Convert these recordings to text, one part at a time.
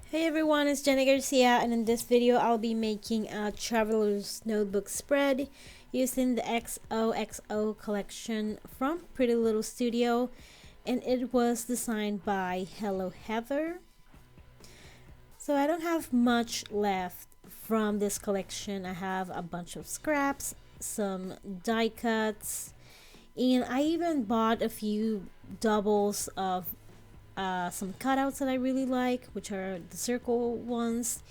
Hey everyone, it's Jenny Garcia, and in this video I'll be making a traveler's notebook spread using the XOXO collection from Pretty Little Studio, and it was designed by Hello Heather. So I don't have much left from this collection. I have a bunch of scraps, some die cuts, and I even bought a few doubles of some cutouts that I really like, which are the circle ones,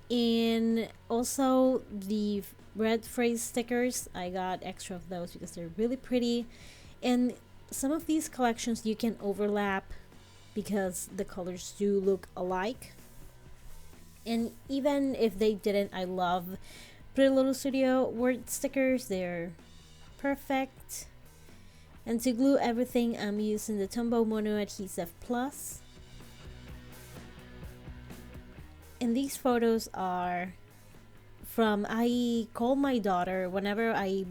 and also the red phrase stickers. I got extra of those because they're really pretty, and some of these collections you can overlap because the colors do look alike. And even if they didn't, I love Pretty Little Studio word stickers. They're perfect. And to glue everything, I'm using the Tombow Mono Adhesive Plus. And these photos are from, I call my daughter whenever I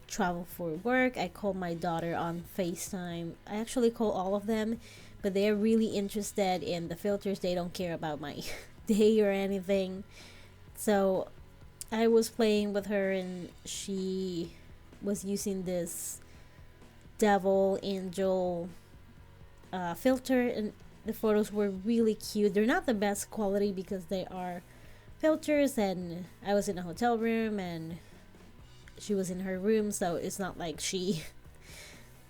travel for work. I call my daughter on FaceTime. I actually call all of them, but they're really interested in the filters. They don't care about my day or anything. So I was playing with her and she was using this devil angel filter, and the photos were really cute. They're not the best quality because they are filters, and I was in a hotel room and she was in her room, so it's not like she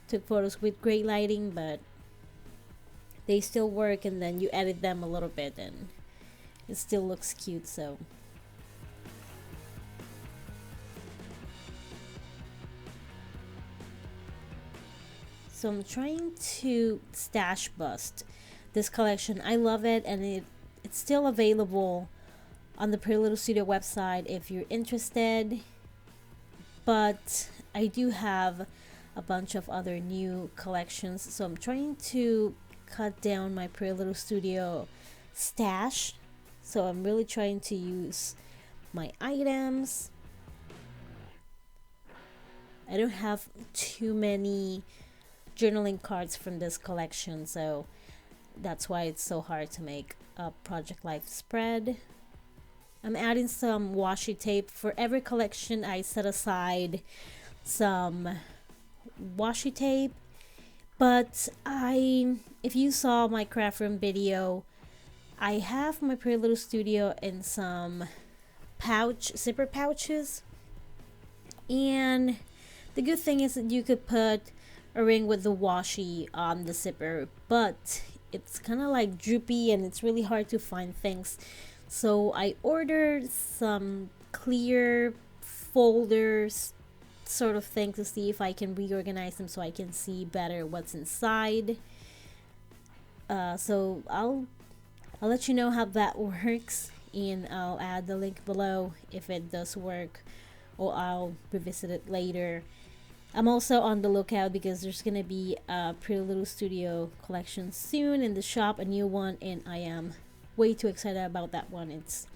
took photos with great lighting, but they still work, and then you edit them a little bit and it still looks cute. So I'm trying to stash bust this collection. I love it, and it's still available on the Pretty Little Studio website if you're interested. But I do have a bunch of other new collections, so I'm trying to cut down my Pretty Little Studio stash. So I'm really trying to use my items. I don't have too many journaling cards from this collection, so that's why it's so hard to make a Project Life spread. I'm adding some washi tape. For every collection I set aside some washi tape, but if you saw my craft room video, I have my Pretty Little Studio in some zipper pouches, and the good thing is that you could put a ring with the washi on the zipper, but it's kind of like droopy and it's really hard to find things. So I ordered some clear folders sort of thing to see if I can reorganize them so I can see better what's inside. So I'll let you know how that works, and I'll add the link below if it does work, or I'll revisit it later. I'm also on the lookout because there's gonna be a Pretty Little Studio collection soon in the shop, a new one, and I am way too excited about that one. It's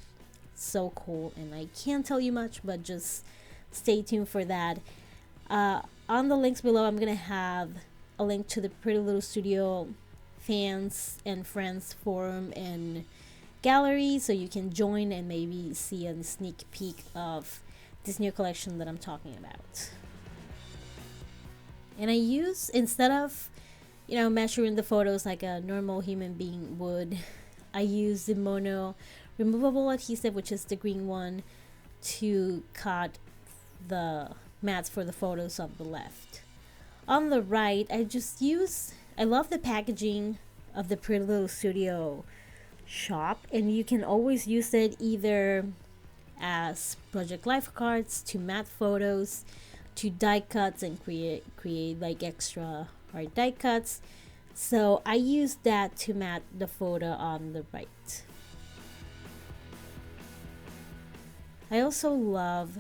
so cool, and I can't tell you much, but just stay tuned for that. On the links below, I'm gonna have a link to the Pretty Little Studio fans and friends forum and gallery, so you can join and maybe see a sneak peek of this new collection that I'm talking about. And I use, instead of measuring the photos like a normal human being would, I use the Mono removable adhesive, which is the green one, to cut the mats for the photos on the left. On the right, I love the packaging of the Pretty Little Studio shop, and you can always use it either as Project Life cards, to mat photos, to die cuts, and create like extra hard die cuts. So I use that to mat the photo on the right. I also love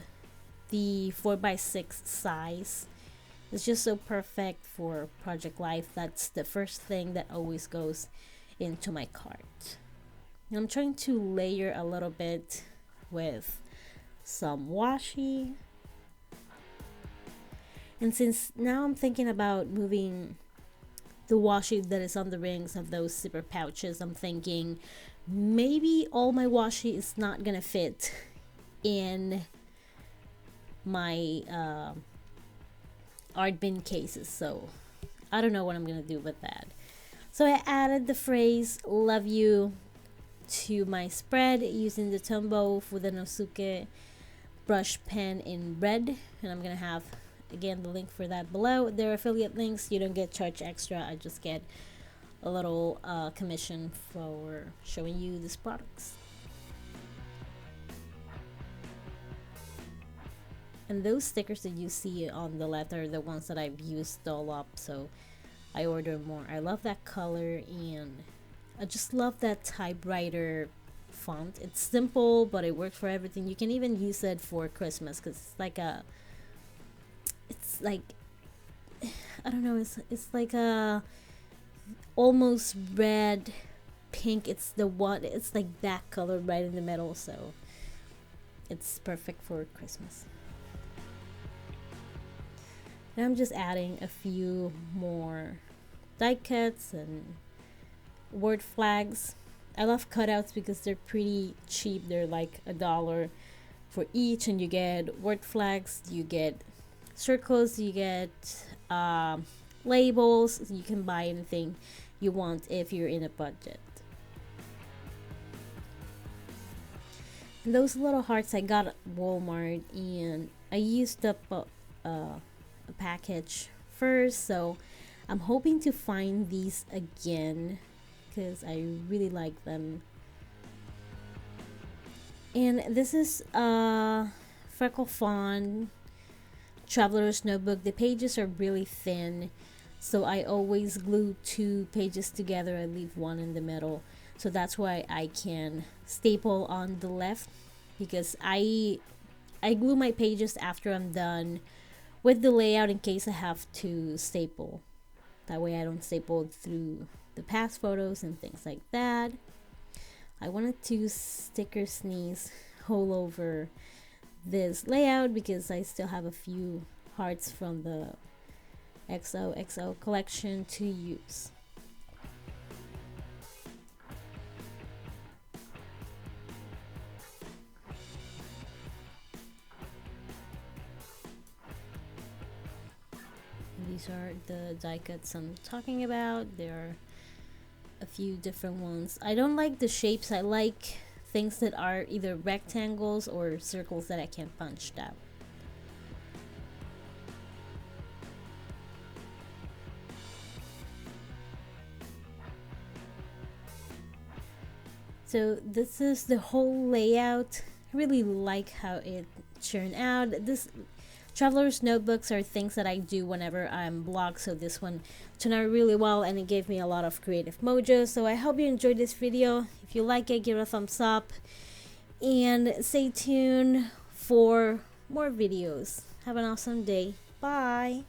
the 4x6 size. It's just so perfect for Project Life. That's the first thing that always goes into my cart. And I'm trying to layer a little bit with some washi. And since now I'm thinking about moving the washi that is on the rings of those zipper pouches, I'm thinking maybe all my washi is not gonna fit in my art bin cases, so I don't know what I'm gonna do with that. So I added the phrase "love you" to my spread using the Tombow Fudenosuke brush pen in red, and I'm gonna have again the link for that below. They're affiliate links. You don't get charged extra. I just get a little commission for showing you these products. And those stickers that you see on the left are the ones that I've used all up, so I order more. I love that color, and I just love that typewriter font. It's simple, but it works for everything. You can even use it for Christmas because it's like I don't know, it's like a almost red pink. It's like that color right in the middle, so it's perfect for Christmas. And I'm just adding a few more die cuts and word flags. I love cutouts because they're pretty cheap. They're like $1 for each, and you get word flags, you get circles, you get labels. You can buy anything you want if you're in a budget. And those little hearts I got at Walmart, and I used up a package first, so I'm hoping to find these again because I really like them. And this is Freckle Fawn Traveler's Notebook. The pages are really thin, so I always glue 2 pages together. I leave one in the middle, so that's why I can staple on the left, because I glue my pages after I'm done with the layout in case I have to staple. That way I don't staple through the past photos and things like that. I wanted to sticker sneeze all over this layout because I still have a few hearts from the XOXO collection to use. These are the die cuts I'm talking about. There are a few different ones. I don't like the shapes. I like things that are either rectangles or circles that I can punch out. So this is the whole layout. I really like how it turned out. This Traveler's notebooks are things that I do whenever I'm blocked, so this one turned out really well and it gave me a lot of creative mojo. So I hope you enjoyed this video. If you like it, give it a thumbs up and stay tuned for more videos. Have an awesome day. Bye.